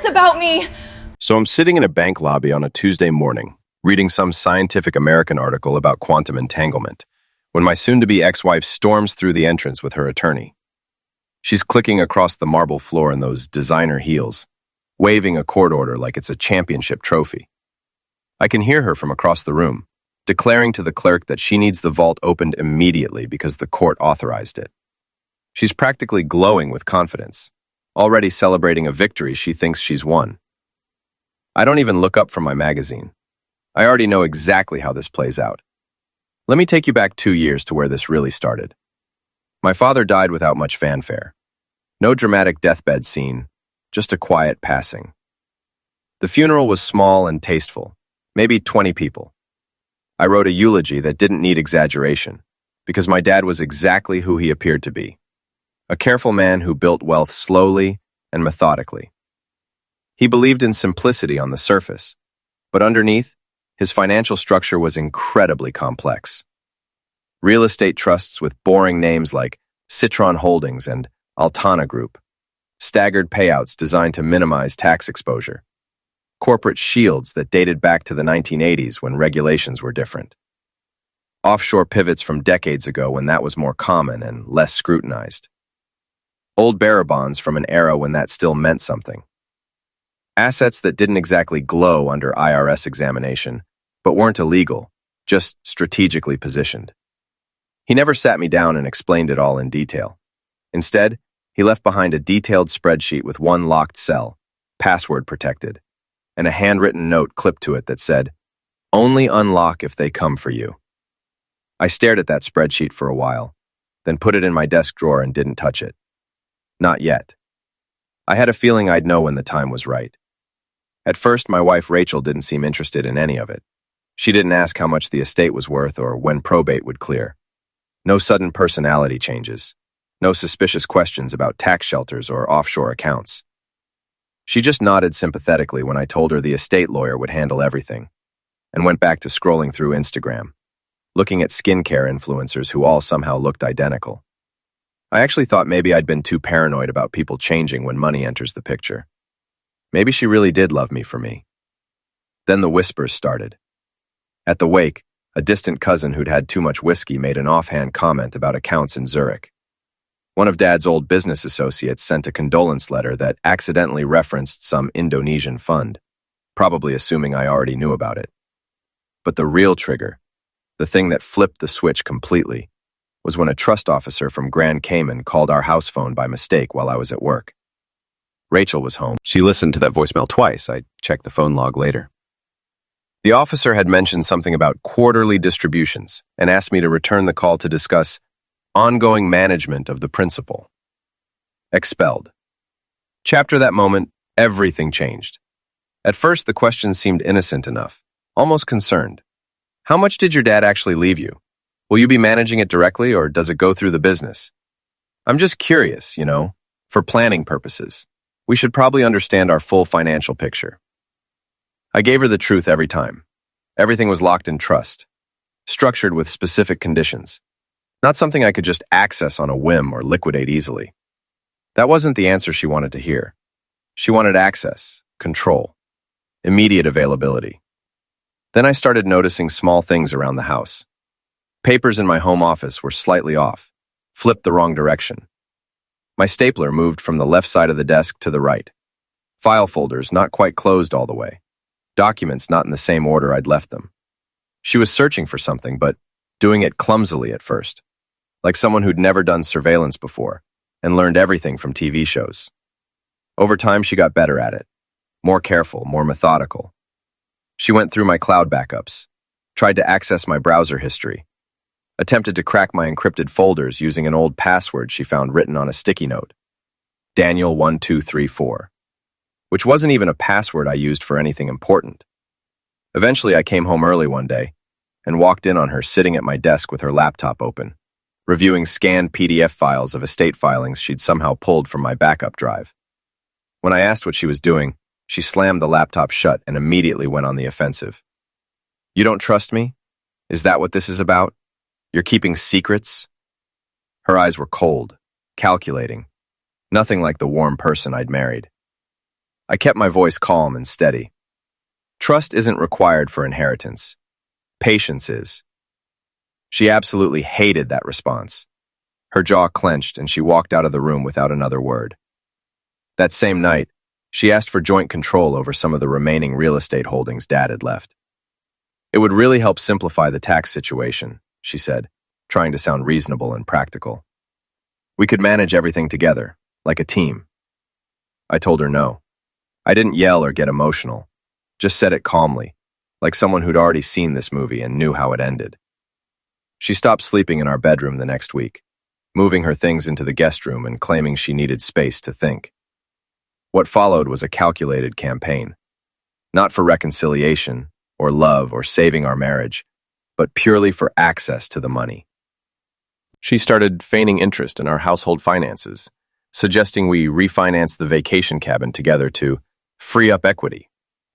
about me? So I'm sitting in a bank lobby on a Tuesday morning, reading some Scientific American article about quantum entanglement, when my soon-to-be ex-wife storms through the entrance with her attorney. She's clicking across the marble floor in those designer heels, waving a court order like it's a championship trophy. I can hear her from across the room, declaring to the clerk that she needs the vault opened immediately because the court authorized it. She's practically glowing with confidence, already celebrating a victory she thinks she's won. I don't even look up from my magazine. I already know exactly how this plays out. Let me take you back 2 years to where this really started. My father died without much fanfare. No dramatic deathbed scene, just a quiet passing. The funeral was small and tasteful, maybe 20 people. I wrote a eulogy that didn't need exaggeration, because my dad was exactly who he appeared to be. A careful man who built wealth slowly and methodically. He believed in simplicity on the surface, but underneath, his financial structure was incredibly complex. Real estate trusts with boring names like Citron Holdings and Altana Group, staggered payouts designed to minimize tax exposure, corporate shields that dated back to the 1980s when regulations were different, offshore pivots from decades ago when that was more common and less scrutinized, old bearer bonds from an era when that still meant something. Assets that didn't exactly glow under IRS examination, but weren't illegal, just strategically positioned. He never sat me down and explained it all in detail. Instead, he left behind a detailed spreadsheet with one locked cell, password protected, and a handwritten note clipped to it that said, "Only unlock if they come for you." I stared at that spreadsheet for a while, then put it in my desk drawer and didn't touch it. Not yet. I had a feeling I'd know when the time was right. At first, my wife Rachel didn't seem interested in any of it. She didn't ask how much the estate was worth or when probate would clear. No sudden personality changes. No suspicious questions about tax shelters or offshore accounts. She just nodded sympathetically when I told her the estate lawyer would handle everything, and went back to scrolling through Instagram, looking at skincare influencers who all somehow looked identical. I actually thought maybe I'd been too paranoid about people changing when money enters the picture. Maybe she really did love me for me. Then the whispers started. At the wake, a distant cousin who'd had too much whiskey made an offhand comment about accounts in Zurich. One of Dad's old business associates sent a condolence letter that accidentally referenced some Indonesian fund, probably assuming I already knew about it. But the real trigger, the thing that flipped the switch completely, was when a trust officer from Grand Cayman called our house phone by mistake while I was at work. Rachel was home. She listened to that voicemail twice. I checked the phone log later. The officer had mentioned something about quarterly distributions and asked me to return the call to discuss ongoing management of the principal. Expelled. Chapter that moment, everything changed. At first, the question seemed innocent enough, almost concerned. How much did your dad actually leave you? Will you be managing it directly, or does it go through the business? I'm just curious, for planning purposes. We should probably understand our full financial picture. I gave her the truth every time. Everything was locked in trust, structured with specific conditions. Not something I could just access on a whim or liquidate easily. That wasn't the answer she wanted to hear. She wanted access, control, immediate availability. Then I started noticing small things around the house. Papers in my home office were slightly off, flipped the wrong direction. My stapler moved from the left side of the desk to the right. File folders not quite closed all the way. Documents not in the same order I'd left them. She was searching for something, but doing it clumsily at first, like someone who'd never done surveillance before and learned everything from TV shows. Over time, she got better at it, more careful, more methodical. She went through my cloud backups, tried to access my browser history, attempted to crack my encrypted folders using an old password she found written on a sticky note, Daniel1234, which wasn't even a password I used for anything important. Eventually, I came home early one day and walked in on her sitting at my desk with her laptop open, reviewing scanned PDF files of estate filings she'd somehow pulled from my backup drive. When I asked what she was doing, she slammed the laptop shut and immediately went on the offensive. "You don't trust me? Is that what this is about? You're keeping secrets?" Her eyes were cold, calculating, nothing like the warm person I'd married. I kept my voice calm and steady. Trust isn't required for inheritance. Patience is. She absolutely hated that response. Her jaw clenched and she walked out of the room without another word. That same night, she asked for joint control over some of the remaining real estate holdings Dad had left. It would really help simplify the tax situation, she said, trying to sound reasonable and practical. We could manage everything together, like a team. I told her no. I didn't yell or get emotional, just said it calmly, like someone who'd already seen this movie and knew how it ended. She stopped sleeping in our bedroom the next week, moving her things into the guest room and claiming she needed space to think. What followed was a calculated campaign, not for reconciliation or love or saving our marriage, but purely for access to the money. She started feigning interest in our household finances, suggesting we refinance the vacation cabin together to free up equity,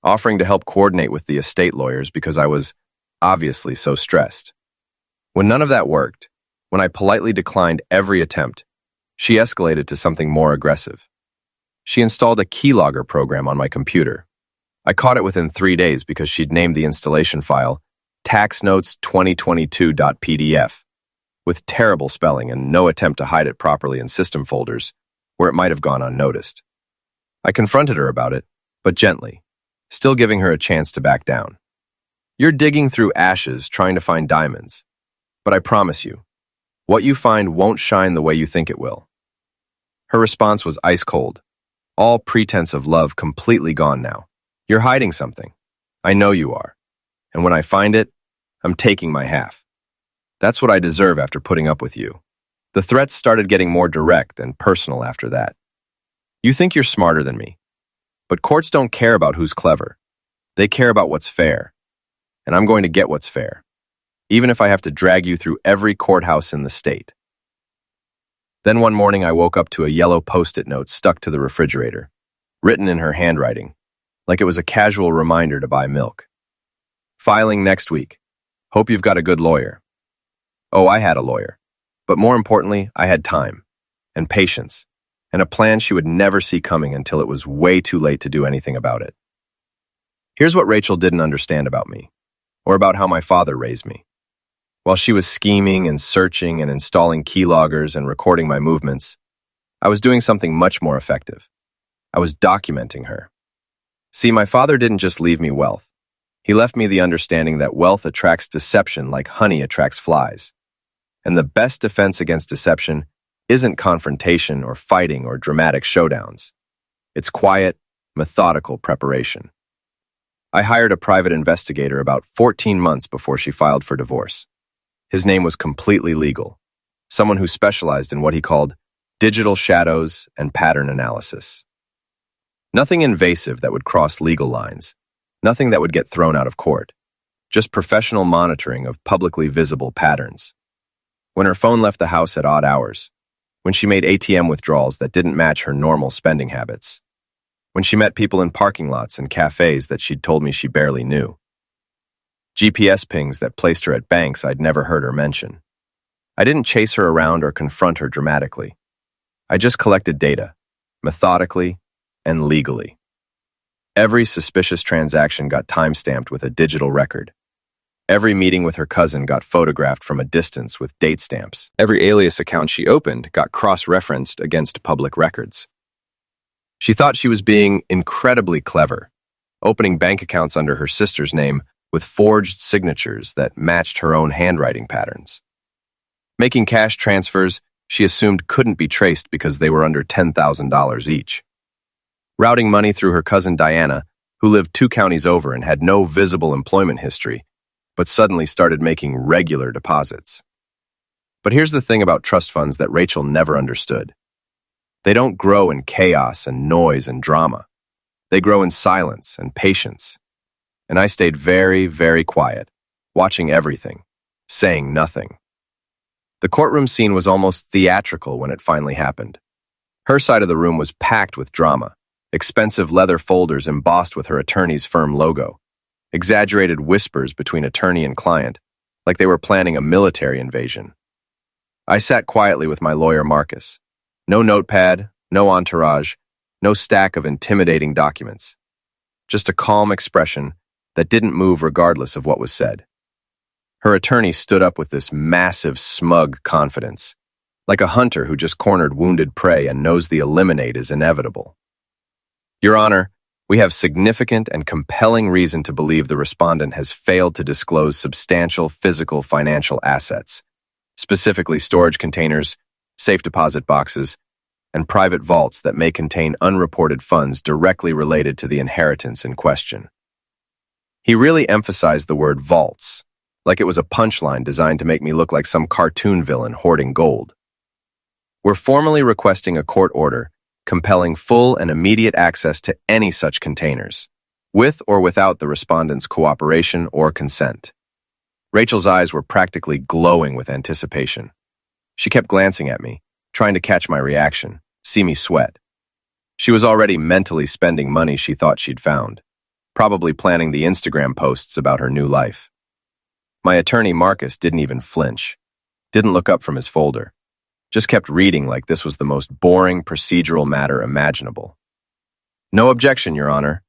offering to help coordinate with the estate lawyers because I was obviously so stressed. When none of that worked, when I politely declined every attempt, she escalated to something more aggressive. She installed a keylogger program on my computer. I caught it within 3 days because she'd named the installation file taxnotes2022.pdf, with terrible spelling and no attempt to hide it properly in system folders where it might have gone unnoticed. I confronted her about it, but gently, still giving her a chance to back down. You're digging through ashes trying to find diamonds, but I promise you, what you find won't shine the way you think it will. Her response was ice cold, all pretense of love completely gone now. You're hiding something. I know you are. And when I find it, I'm taking my half. That's what I deserve after putting up with you. The threats started getting more direct and personal after that. You think you're smarter than me, but courts don't care about who's clever. They care about what's fair. And I'm going to get what's fair, even if I have to drag you through every courthouse in the state. Then one morning I woke up to a yellow Post-it note stuck to the refrigerator, written in her handwriting, like it was a casual reminder to buy milk. Filing next week. Hope you've got a good lawyer. Oh, I had a lawyer. But more importantly, I had time, and patience, and a plan she would never see coming until it was way too late to do anything about it. Here's what Rachel didn't understand about me, or about how my father raised me. While she was scheming and searching and installing keyloggers and recording my movements, I was doing something much more effective. I was documenting her. See, my father didn't just leave me wealth. He left me the understanding that wealth attracts deception like honey attracts flies. And the best defense against deception isn't confrontation or fighting or dramatic showdowns. It's quiet, methodical preparation. I hired a private investigator about 14 months before she filed for divorce. His name was completely legal, someone who specialized in what he called digital shadows and pattern analysis. Nothing invasive that would cross legal lines, nothing that would get thrown out of court, just professional monitoring of publicly visible patterns. When her phone left the house at odd hours, when she made ATM withdrawals that didn't match her normal spending habits, when she met people in parking lots and cafes that she'd told me she barely knew, GPS pings that placed her at banks I'd never heard her mention. I didn't chase her around or confront her dramatically. I just collected data, methodically and legally. Every suspicious transaction got time-stamped with a digital record. Every meeting with her cousin got photographed from a distance with date stamps. Every alias account she opened got cross-referenced against public records. She thought she was being incredibly clever, opening bank accounts under her sister's name with forged signatures that matched her own handwriting patterns. Making cash transfers she assumed couldn't be traced because they were under $10,000 each. Routing money through her cousin Diana, who lived 2 counties over and had no visible employment history, but suddenly started making regular deposits. But here's the thing about trust funds that Rachel never understood. They don't grow in chaos and noise and drama. They grow in silence and patience. And I stayed very, very quiet, watching everything, saying nothing. The courtroom scene was almost theatrical when it finally happened. Her side of the room was packed with drama, expensive leather folders embossed with her attorney's firm logo, exaggerated whispers between attorney and client, like they were planning a military invasion. I sat quietly with my lawyer Marcus. No notepad, no entourage, No stack of intimidating documents. Just a calm expression that didn't move regardless of what was said. Her attorney stood up with this massive, smug confidence, like a hunter who just cornered wounded prey and knows the eliminate is inevitable. Your Honor, we have significant and compelling reason to believe the respondent has failed to disclose substantial physical financial assets, specifically storage containers, safe deposit boxes, and private vaults that may contain unreported funds directly related to the inheritance in question. He really emphasized the word vaults, like it was a punchline designed to make me look like some cartoon villain hoarding gold. We're formally requesting a court order compelling full and immediate access to any such containers, with or without the respondent's cooperation or consent. Rachel's eyes were practically glowing with anticipation. She kept glancing at me, trying to catch my reaction, see me sweat. She was already mentally spending money she thought she'd found, probably planning the Instagram posts about her new life. My attorney, Marcus, didn't even flinch, didn't look up from his folder, just kept reading like this was the most boring procedural matter imaginable. No objection, Your Honor.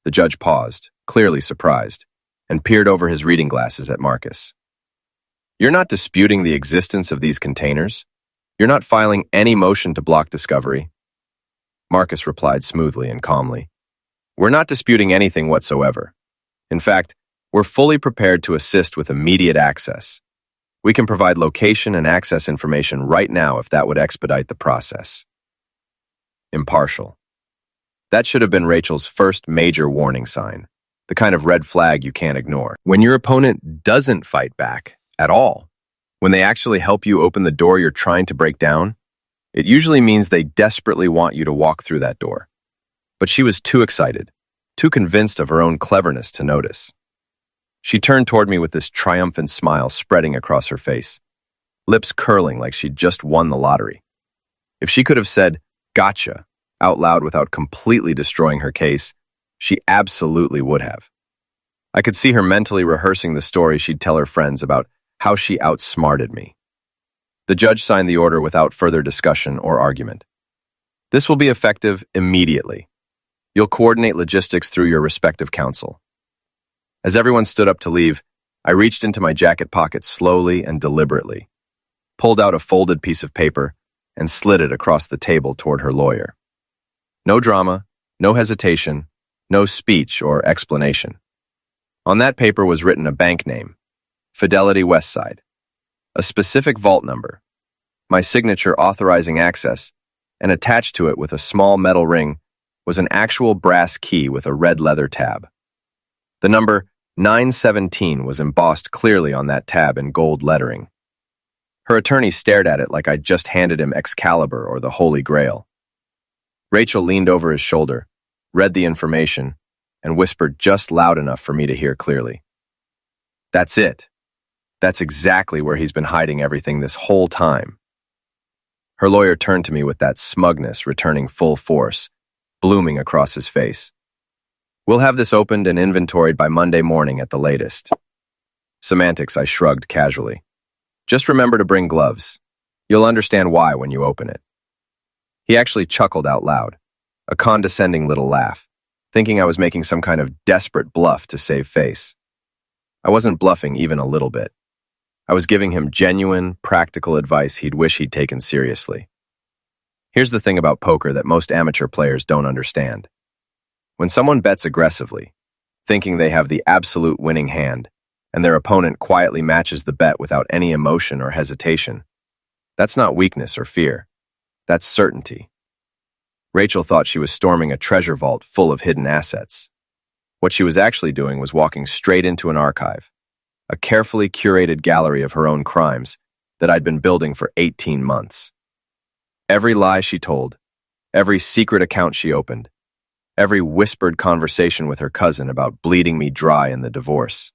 The judge paused, clearly surprised, and peered over his reading glasses at Marcus. You're not disputing the existence of these containers? You're not filing any motion to block discovery? Marcus replied smoothly and calmly. We're not disputing anything whatsoever. In fact, we're fully prepared to assist with immediate access. We can provide location and access information right now if that would expedite the process. Impartial. That should have been Rachel's first major warning sign, the kind of red flag you can't ignore. When your opponent doesn't fight back at all, when they actually help you open the door you're trying to break down, it usually means they desperately want you to walk through that door. But she was too excited, too convinced of her own cleverness to notice. She turned toward me with this triumphant smile spreading across her face, lips curling like she'd just won the lottery. If she could have said, "Gotcha," out loud without completely destroying her case, she absolutely would have. I could see her mentally rehearsing the story she'd tell her friends about how she outsmarted me. The judge signed the order without further discussion or argument. This will be effective immediately. You'll coordinate logistics through your respective counsel. As everyone stood up to leave, I reached into my jacket pocket slowly and deliberately, pulled out a folded piece of paper, and slid it across the table toward her lawyer. No drama, no hesitation, no speech or explanation. On that paper was written a bank name, Fidelity Westside, a specific vault number, my signature authorizing access, and attached to it with a small metal ring was an actual brass key with a red leather tab. The number 917 was embossed clearly on that tab in gold lettering. Her attorney stared at it like I'd just handed him Excalibur or the Holy Grail. Rachel leaned over his shoulder, read the information, and whispered just loud enough for me to hear clearly. That's it. That's exactly where he's been hiding everything this whole time. Her lawyer turned to me with that smugness returning full force, blooming across his face. We'll have this opened and inventoried by Monday morning at the latest. Semantics, I shrugged casually. Just remember to bring gloves. You'll understand why when you open it. He actually chuckled out loud, a condescending little laugh, thinking I was making some kind of desperate bluff to save face. I wasn't bluffing even a little bit. I was giving him genuine, practical advice he'd wish he'd taken seriously. Here's the thing about poker that most amateur players don't understand. When someone bets aggressively, thinking they have the absolute winning hand, and their opponent quietly matches the bet without any emotion or hesitation, that's not weakness or fear. That's certainty. Rachel thought she was storming a treasure vault full of hidden assets. What she was actually doing was walking straight into an archive, a carefully curated gallery of her own crimes that I'd been building for 18 months. Every lie she told, every secret account she opened, every whispered conversation with her cousin about bleeding me dry in the divorce.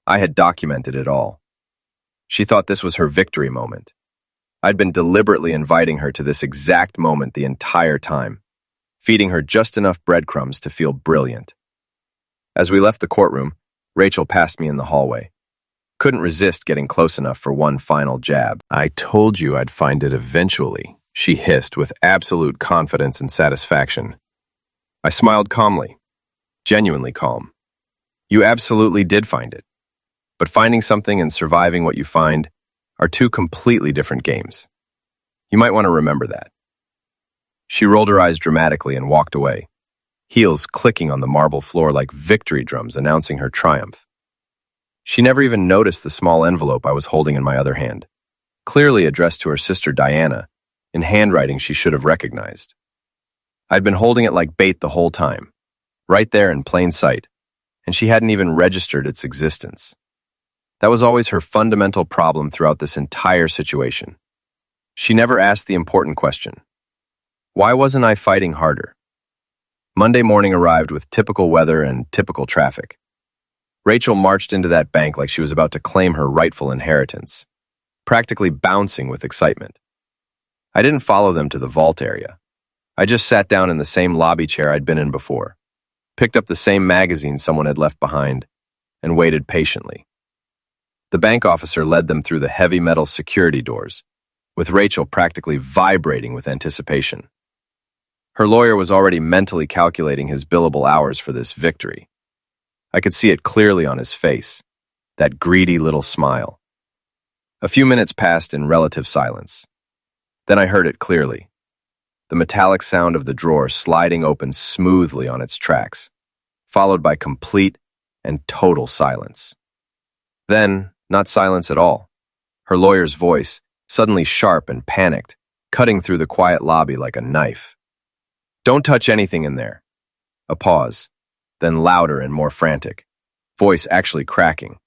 I had documented it all. She thought this was her victory moment. I'd been deliberately inviting her to this exact moment the entire time, feeding her just enough breadcrumbs to feel brilliant. As we left the courtroom, Rachel passed me in the hallway. Couldn't resist getting close enough for one final jab. I told you I'd find it eventually, she hissed with absolute confidence and satisfaction. I smiled calmly, genuinely calm. You absolutely did find it. But finding something and surviving what you find are two completely different games. You might want to remember that. She rolled her eyes dramatically and walked away, heels clicking on the marble floor like victory drums announcing her triumph. She never even noticed the small envelope I was holding in my other hand, clearly addressed to her sister Diana, in handwriting she should have recognized. I'd been holding it like bait the whole time, right there in plain sight, and she hadn't even registered its existence. That was always her fundamental problem throughout this entire situation. She never asked the important question. Why wasn't I fighting harder? Monday morning arrived with typical weather and typical traffic. Rachel marched into that bank like she was about to claim her rightful inheritance, practically bouncing with excitement. I didn't follow them to the vault area. I just sat down in the same lobby chair I'd been in before, picked up the same magazine someone had left behind, and waited patiently. The bank officer led them through the heavy metal security doors, with Rachel practically vibrating with anticipation. Her lawyer was already mentally calculating his billable hours for this victory. I could see it clearly on his face, that greedy little smile. A few minutes passed in relative silence. Then I heard it clearly, the metallic sound of the drawer sliding open smoothly on its tracks, followed by complete and total silence. Then, not silence at all. Her lawyer's voice, suddenly sharp and panicked, cutting through the quiet lobby like a knife. Don't touch anything in there. A pause, then louder and more frantic, voice actually cracking.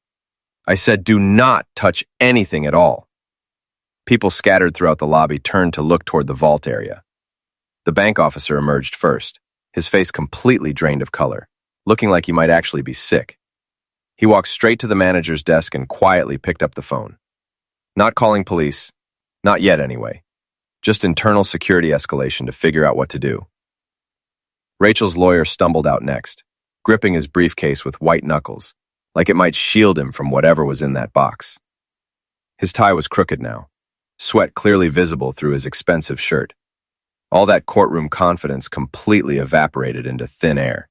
I said, do not touch anything at all. People scattered throughout the lobby turned to look toward the vault area. The bank officer emerged first, his face completely drained of color, looking like he might actually be sick. He walked straight to the manager's desk and quietly picked up the phone. Not calling police, not yet anyway, just internal security escalation to figure out what to do. Rachel's lawyer stumbled out next, gripping his briefcase with white knuckles, like it might shield him from whatever was in that box. His tie was crooked now, sweat clearly visible through his expensive shirt. All that courtroom confidence completely evaporated into thin air.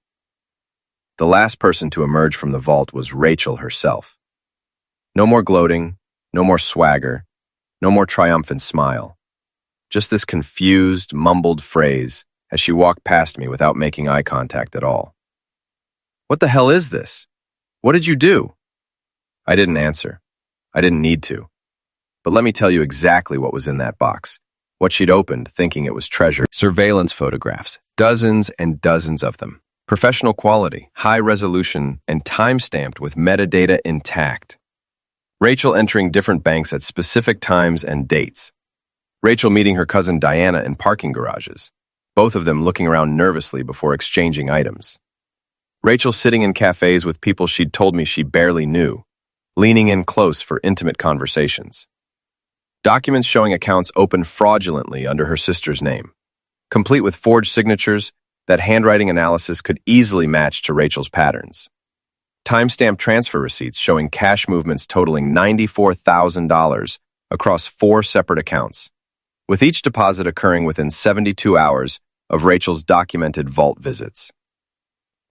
The last person to emerge from the vault was Rachel herself. No more gloating, no more swagger, no more triumphant smile. Just this confused, mumbled phrase as she walked past me without making eye contact at all. What the hell is this? What did you do? I didn't answer. I didn't need to. But let me tell you exactly what was in that box, what she'd opened thinking it was treasure. Surveillance photographs, dozens and dozens of them. Professional quality, high resolution, and time-stamped with metadata intact. Rachel entering different banks at specific times and dates. Rachel meeting her cousin Diana in parking garages, both of them looking around nervously before exchanging items. Rachel sitting in cafes with people she'd told me she barely knew, leaning in close for intimate conversations. Documents showing accounts opened fraudulently under her sister's name, complete with forged signatures that handwriting analysis could easily match to Rachel's patterns. Timestamped transfer receipts showing cash movements totaling $94,000 across 4 separate accounts, with each deposit occurring within 72 hours of Rachel's documented vault visits.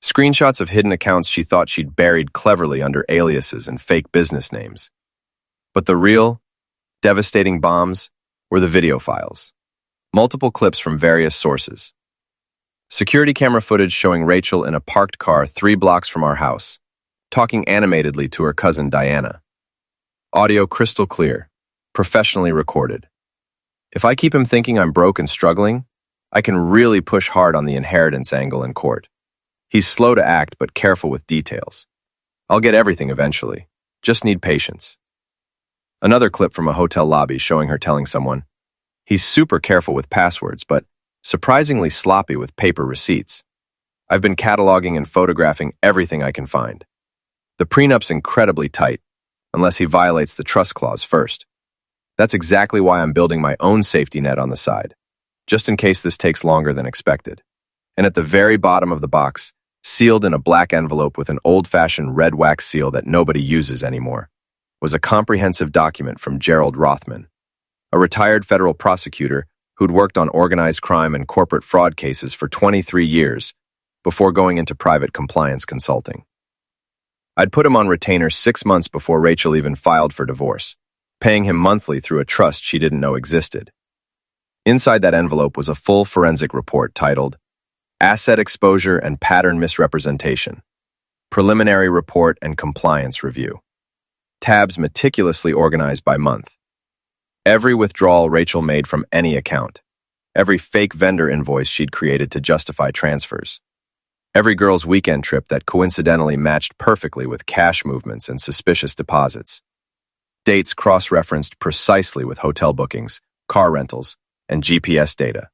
Screenshots of hidden accounts she thought she'd buried cleverly under aliases and fake business names. But the real, devastating bombs were the video files. Multiple clips from various sources. Security camera footage showing Rachel in a parked car 3 blocks from our house, talking animatedly to her cousin Diana. Audio crystal clear, professionally recorded. If I keep him thinking I'm broke and struggling, I can really push hard on the inheritance angle in court. He's slow to act but careful with details. I'll get everything eventually. Just need patience. Another clip from a hotel lobby showing her telling someone, he's super careful with passwords, but surprisingly sloppy with paper receipts. I've been cataloging and photographing everything I can find. The prenup's incredibly tight, unless he violates the trust clause first. That's exactly why I'm building my own safety net on the side, just in case this takes longer than expected. And at the very bottom of the box, sealed in a black envelope with an old-fashioned red wax seal that nobody uses anymore, was a comprehensive document from Gerald Rothman, a retired federal prosecutor who'd worked on organized crime and corporate fraud cases for 23 years before going into private compliance consulting. I'd put him on retainer 6 months before Rachel even filed for divorce, paying him monthly through a trust she didn't know existed. Inside that envelope was a full forensic report titled Asset Exposure and Pattern Misrepresentation, Preliminary Report and Compliance Review. Tabs meticulously organized by month. Every withdrawal Rachel made from any account. Every fake vendor invoice she'd created to justify transfers. Every girl's weekend trip that coincidentally matched perfectly with cash movements and suspicious deposits. Dates cross-referenced precisely with hotel bookings, car rentals, and GPS data.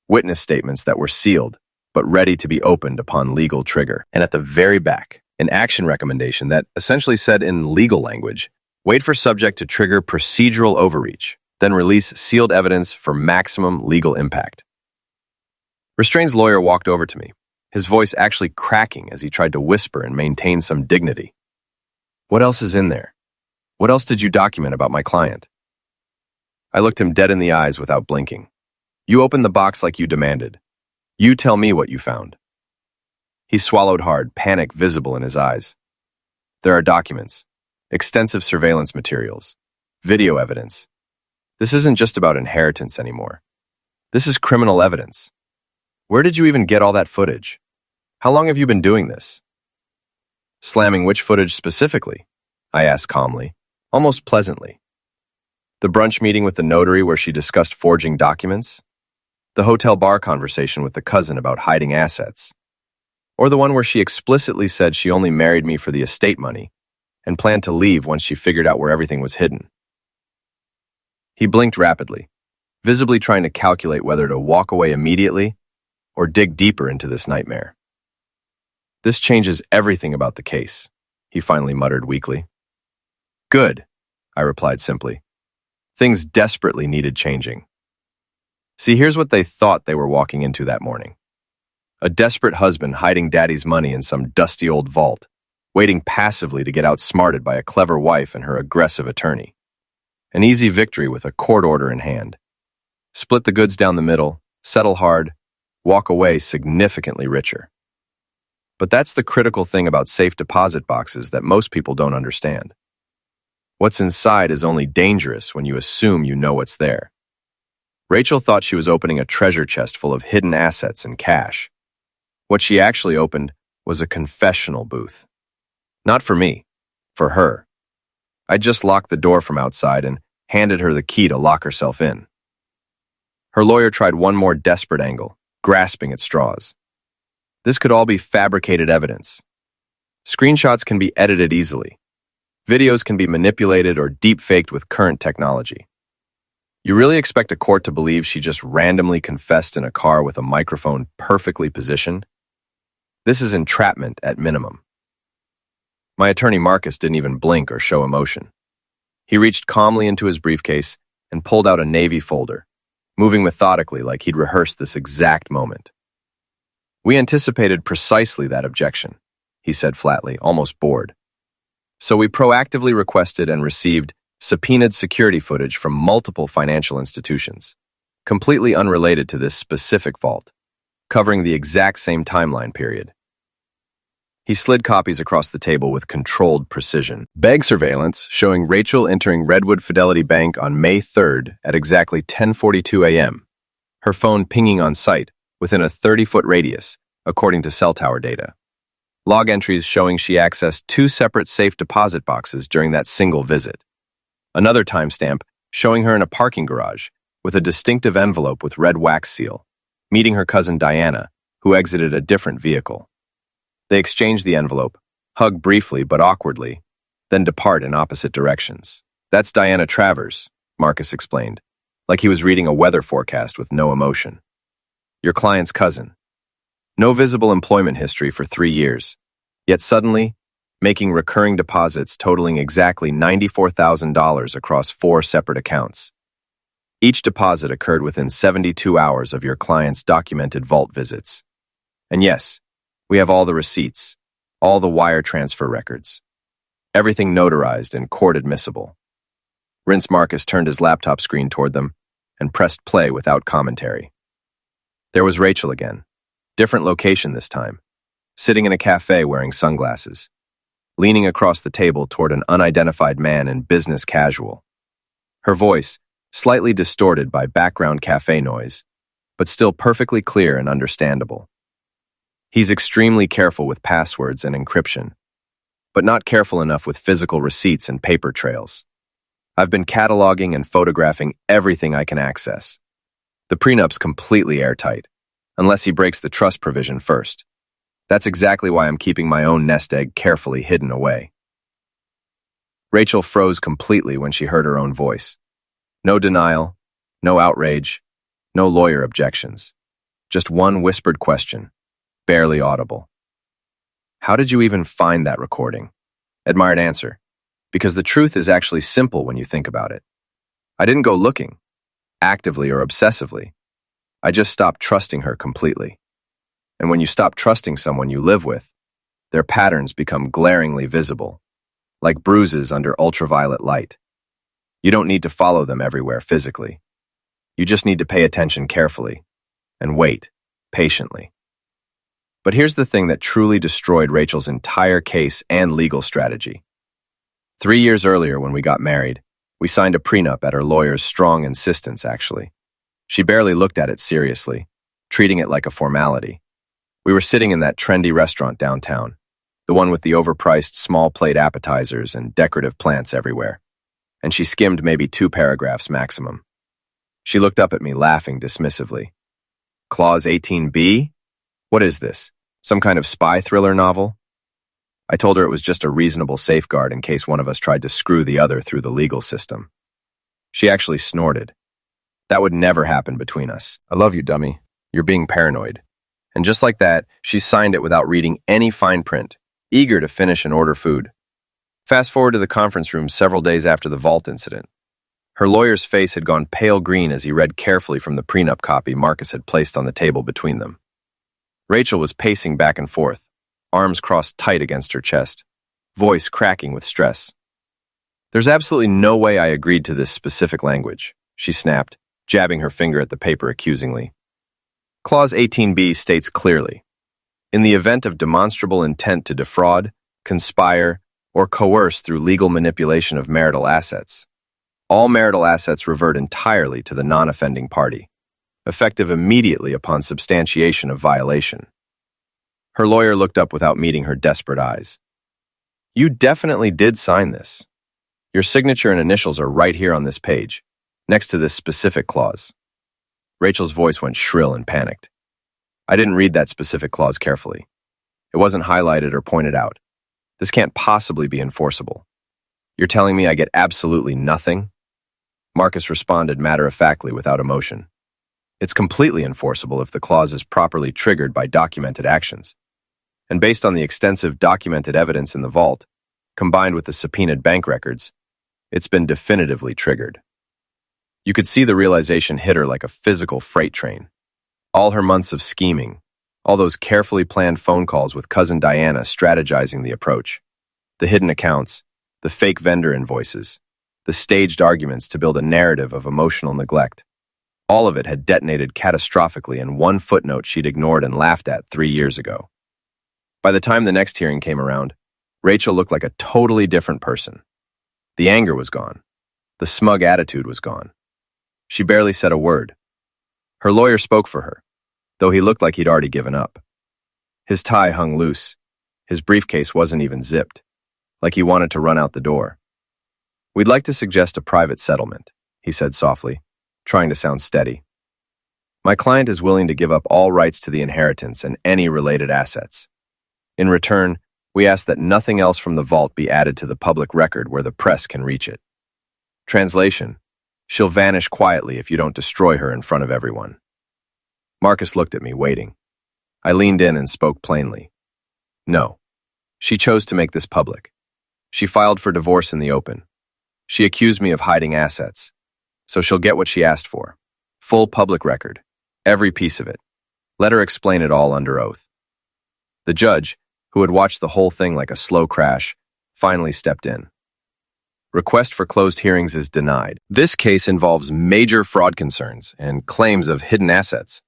Witness statements that were sealed, but ready to be opened upon legal trigger. And at the very back, an action recommendation that essentially said in legal language, wait for subject to trigger procedural overreach, then release sealed evidence for maximum legal impact. Restrain's lawyer walked over to me, his voice actually cracking as he tried to whisper and maintain some dignity. What else is in there? What else did you document about my client? I looked him dead in the eyes without blinking. You opened the box like you demanded. You tell me what you found. He swallowed hard, panic visible in his eyes. There are documents, extensive surveillance materials, video evidence. This isn't just about inheritance anymore. This is criminal evidence. Where did you even get all that footage? How long have you been doing this? Slamming which footage specifically? I asked calmly, almost pleasantly. The brunch meeting with the notary where she discussed forging documents? The hotel bar conversation with the cousin about hiding assets? Or the one where she explicitly said she only married me for the estate money and planned to leave once she figured out where everything was hidden? He blinked rapidly, visibly trying to calculate whether to walk away immediately or dig deeper into this nightmare. This changes everything about the case, he finally muttered weakly. Good, I replied simply. Things desperately needed changing. See, here's what they thought they were walking into that morning. A desperate husband hiding daddy's money in some dusty old vault, waiting passively to get outsmarted by a clever wife and her aggressive attorney. An easy victory with a court order in hand. Split the goods down the middle, settle hard, walk away significantly richer. But that's the critical thing about safe deposit boxes that most people don't understand. What's inside is only dangerous when you assume you know what's there. Rachel thought she was opening a treasure chest full of hidden assets and cash. What she actually opened was a confessional booth. Not for me, for her. I just locked the door from outside and handed her the key to lock herself in. Her lawyer tried one more desperate angle, grasping at straws. This could all be fabricated evidence. Screenshots can be edited easily. Videos can be manipulated or deep-faked with current technology. You really expect a court to believe she just randomly confessed in a car with a microphone perfectly positioned? This is entrapment at minimum. My attorney Marcus didn't even blink or show emotion. He reached calmly into his briefcase and pulled out a navy folder, moving methodically like he'd rehearsed this exact moment. We anticipated precisely that objection, he said flatly, almost bored. So we proactively requested and received subpoenaed security footage from multiple financial institutions, completely unrelated to this specific vault, covering the exact same timeline period. He slid copies across the table with controlled precision. Bag surveillance showing Rachel entering Redwood Fidelity Bank on May 3rd at exactly 10:42 a.m., her phone pinging on site within a 30-foot radius, according to cell tower data. Log entries showing she accessed 2 separate safe deposit boxes during that single visit. Another timestamp showing her in a parking garage with a distinctive envelope with red wax seal, meeting her cousin Diana, who exited a different vehicle. They exchange the envelope, hug briefly but awkwardly, then depart in opposite directions. That's Diana Travers, Marcus explained, like he was reading a weather forecast with no emotion. Your client's cousin. No visible employment history for 3 years, yet suddenly, making recurring deposits totaling exactly $94,000 across 4 separate accounts. Each deposit occurred within 72 hours of your client's documented vault visits. And yes, we have all the receipts, all the wire transfer records, everything notarized and court admissible. Rinse Marcus turned his laptop screen toward them and pressed play without commentary. There was Rachel again. Different location this time. Sitting in a cafe wearing sunglasses. Leaning across the table toward an unidentified man in business casual. Her voice, slightly distorted by background cafe noise, but still perfectly clear and understandable. He's extremely careful with passwords and encryption, but not careful enough with physical receipts and paper trails. I've been cataloging and photographing everything I can access. The prenup's completely airtight, unless he breaks the trust provision first. That's exactly why I'm keeping my own nest egg carefully hidden away. Rachel froze completely when she heard her own voice. No denial, no outrage, no lawyer objections. Just one whispered question, barely audible. How did you even find that recording? Admired answer. Because the truth is actually simple when you think about it. I didn't go looking, actively or obsessively. I just stopped trusting her completely. And when you stop trusting someone you live with, their patterns become glaringly visible, like bruises under ultraviolet light. You don't need to follow them everywhere physically. You just need to pay attention carefully and wait patiently. But here's the thing that truly destroyed Rachel's entire case and legal strategy. 3 years earlier, when we got married, we signed a prenup at her lawyer's strong insistence, actually. She barely looked at it seriously, treating it like a formality. We were sitting in that trendy restaurant downtown, the one with the overpriced small plate appetizers and decorative plants everywhere, and she skimmed maybe 2 paragraphs maximum. She looked up at me, laughing dismissively. Clause 18B? What is this? Some kind of spy thriller novel? I told her it was just a reasonable safeguard in case one of us tried to screw the other through the legal system. She actually snorted. That would never happen between us. I love you, dummy. You're being paranoid. And just like that, she signed it without reading any fine print, eager to finish and order food. Fast forward to the conference room several days after the vault incident. Her lawyer's face had gone pale green as he read carefully from the prenup copy Marcus had placed on the table between them. Rachel was pacing back and forth, arms crossed tight against her chest, voice cracking with stress. There's absolutely no way I agreed to this specific language, she snapped, jabbing her finger at the paper accusingly. Clause 18B states clearly, in the event of demonstrable intent to defraud, conspire, or coerce through legal manipulation of marital assets, all marital assets revert entirely to the non-offending party, effective immediately upon substantiation of violation. Her lawyer looked up without meeting her desperate eyes. You definitely did sign this. Your signature and initials are right here on this page, next to this specific clause. Rachel's voice went shrill and panicked. I didn't read that specific clause carefully. It wasn't highlighted or pointed out. This can't possibly be enforceable. You're telling me I get absolutely nothing? Marcus responded matter-of-factly without emotion. It's completely enforceable if the clause is properly triggered by documented actions. And based on the extensive documented evidence in the vault, combined with the subpoenaed bank records, it's been definitively triggered. You could see the realization hit her like a physical freight train. All her months of scheming, all those carefully planned phone calls with cousin Diana strategizing the approach, the hidden accounts, the fake vendor invoices, the staged arguments to build a narrative of emotional neglect. All of it had detonated catastrophically in one footnote she'd ignored and laughed at 3 years ago. By the time the next hearing came around, Rachel looked like a totally different person. The anger was gone. The smug attitude was gone. She barely said a word. Her lawyer spoke for her, though he looked like he'd already given up. His tie hung loose. His briefcase wasn't even zipped, like he wanted to run out the door. We'd like to suggest a private settlement, he said softly, trying to sound steady. My client is willing to give up all rights to the inheritance and any related assets. In return, we ask that nothing else from the vault be added to the public record where the press can reach it. Translation: she'll vanish quietly if you don't destroy her in front of everyone. Marcus looked at me, waiting. I leaned in and spoke plainly. No. She chose to make this public. She filed for divorce in the open. She accused me of hiding assets. So she'll get what she asked for. Full public record. Every piece of it. Let her explain it all under oath. The judge, who had watched the whole thing like a slow crash, finally stepped in. Request for closed hearings is denied. This case involves major fraud concerns and claims of hidden assets.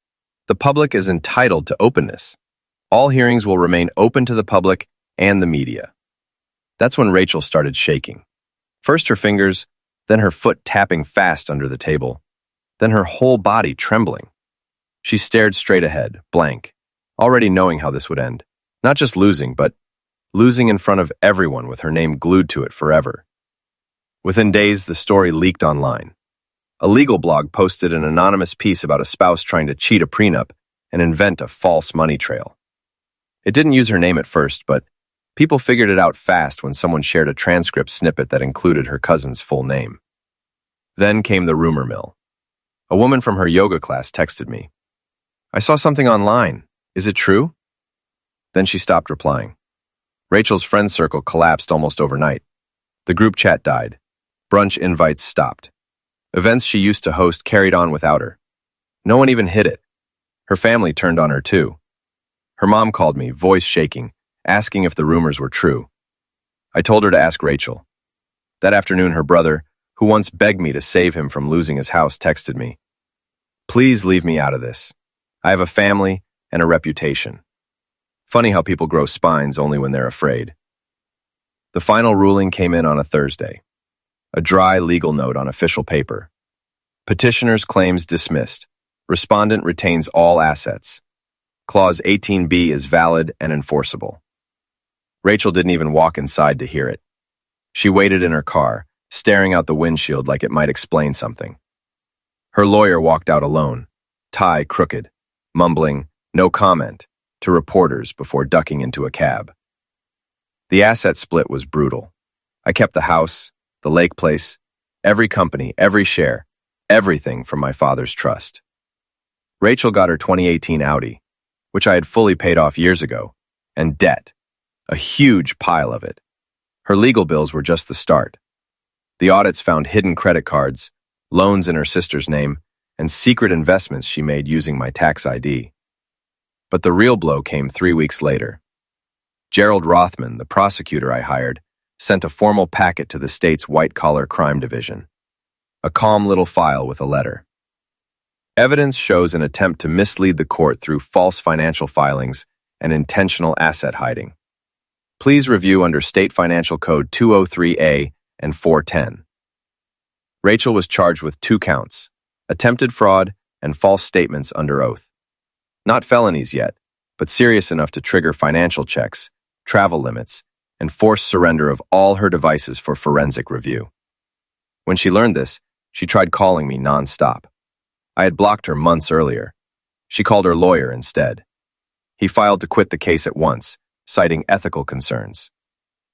The public is entitled to openness. All hearings will remain open to the public and the media. That's when Rachel started shaking. First her fingers, then her foot tapping fast under the table, then her whole body trembling. She stared straight ahead, blank, already knowing how this would end. Not just losing, but losing in front of everyone with her name glued to it forever. Within days, the story leaked online. A legal blog posted an anonymous piece about a spouse trying to cheat a prenup and invent a false money trail. It didn't use her name at first, but people figured it out fast when someone shared a transcript snippet that included her cousin's full name. Then came the rumor mill. A woman from her yoga class texted me. "I saw something online. Is it true?" Then she stopped replying. Rachel's friend circle collapsed almost overnight. The group chat died. Brunch invites stopped. Events she used to host carried on without her. No one even hid it. Her family turned on her too. Her mom called me, voice shaking, asking if the rumors were true. I told her to ask Rachel. That afternoon, her brother, who once begged me to save him from losing his house, texted me. "Please leave me out of this. I have a family and a reputation." Funny how people grow spines only when they're afraid. The final ruling came in on a Thursday. A dry legal note on official paper. Petitioner's claims dismissed. Respondent retains all assets. Clause 18B is valid and enforceable. Rachel didn't even walk inside to hear it. She waited in her car, staring out the windshield like it might explain something. Her lawyer walked out alone, tie crooked, mumbling, "No comment," to reporters before ducking into a cab. The asset split was brutal. I kept the house, the lake place, every company, every share, everything from my father's trust. Rachel got her 2018 Audi, which I had fully paid off years ago, and debt, a huge pile of it. Her legal bills were just the start. The audits found hidden credit cards, loans in her sister's name, and secret investments she made using my tax ID. But the real blow came 3 weeks later. Gerald Rothman, the prosecutor I hired, sent a formal packet to the state's white-collar crime division. A calm little file with a letter. Evidence shows an attempt to mislead the court through false financial filings and intentional asset hiding. Please review under State Financial Code 203A and 410. Rachel was charged with 2 counts, attempted fraud and false statements under oath. Not felonies yet, but serious enough to trigger financial checks, travel limits, and forced surrender of all her devices for forensic review. When she learned this, she tried calling me nonstop. I had blocked her months earlier. She called her lawyer instead. He filed to quit the case at once, citing ethical concerns.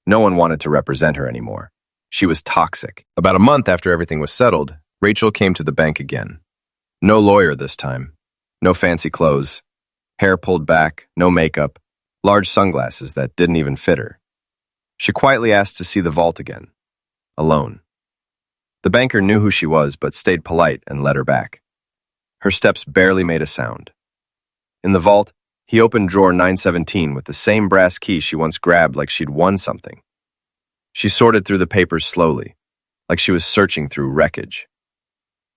No one wanted to represent her anymore. She was toxic. About a month after everything was settled, Rachel came to the bank again. No lawyer this time. No fancy clothes. Hair pulled back, no makeup, large sunglasses that didn't even fit her. She quietly asked to see the vault again. Alone. The banker knew who she was, but stayed polite and led her back. Her steps barely made a sound. In the vault, he opened drawer 917 with the same brass key she once grabbed like she'd won something. She sorted through the papers slowly, like she was searching through wreckage.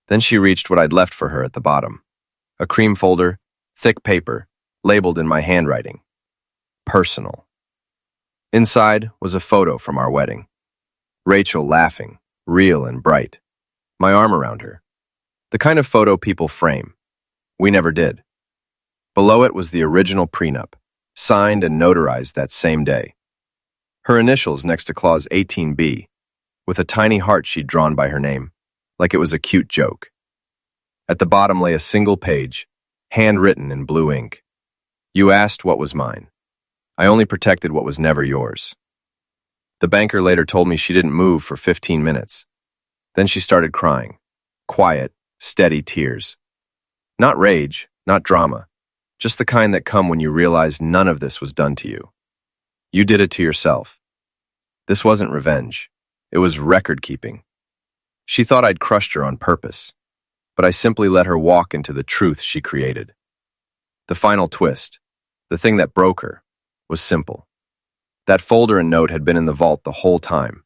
Then she reached what I'd left for her at the bottom. A cream folder, thick paper, labeled in my handwriting. Personal. Inside was a photo from our wedding. Rachel laughing, real and bright. My arm around her. The kind of photo people frame. We never did. Below it was the original prenup, signed and notarized that same day. Her initials next to clause 18B, with a tiny heart she'd drawn by her name, like it was a cute joke. At the bottom lay a single page, handwritten in blue ink. You asked what was mine. I only protected what was never yours. The banker later told me she didn't move for 15 minutes. Then she started crying. Quiet, steady tears. Not rage, not drama, just the kind that come when you realize none of this was done to you. You did it to yourself. This wasn't revenge. It was record-keeping. She thought I'd crushed her on purpose, but I simply let her walk into the truth she created. The final twist, the thing that broke her, was simple. That folder and note had been in the vault the whole time.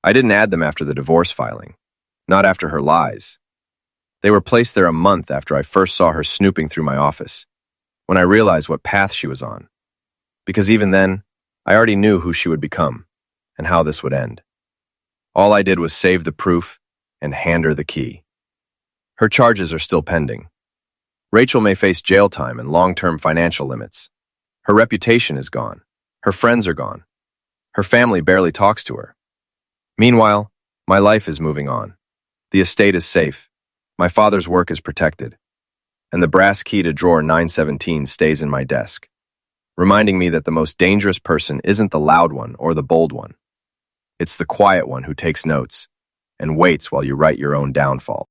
I didn't add them after the divorce filing, not after her lies. They were placed there a month after I first saw her snooping through my office, when I realized what path she was on. Because even then, I already knew who she would become and how this would end. All I did was save the proof and hand her the key. Her charges are still pending. Rachel may face jail time and long-term financial limits. Her reputation is gone. Her friends are gone. Her family barely talks to her. Meanwhile, my life is moving on. The estate is safe. My father's work is protected. And the brass key to drawer 917 stays in my desk, reminding me that the most dangerous person isn't the loud one or the bold one. It's the quiet one who takes notes and waits while you write your own downfall.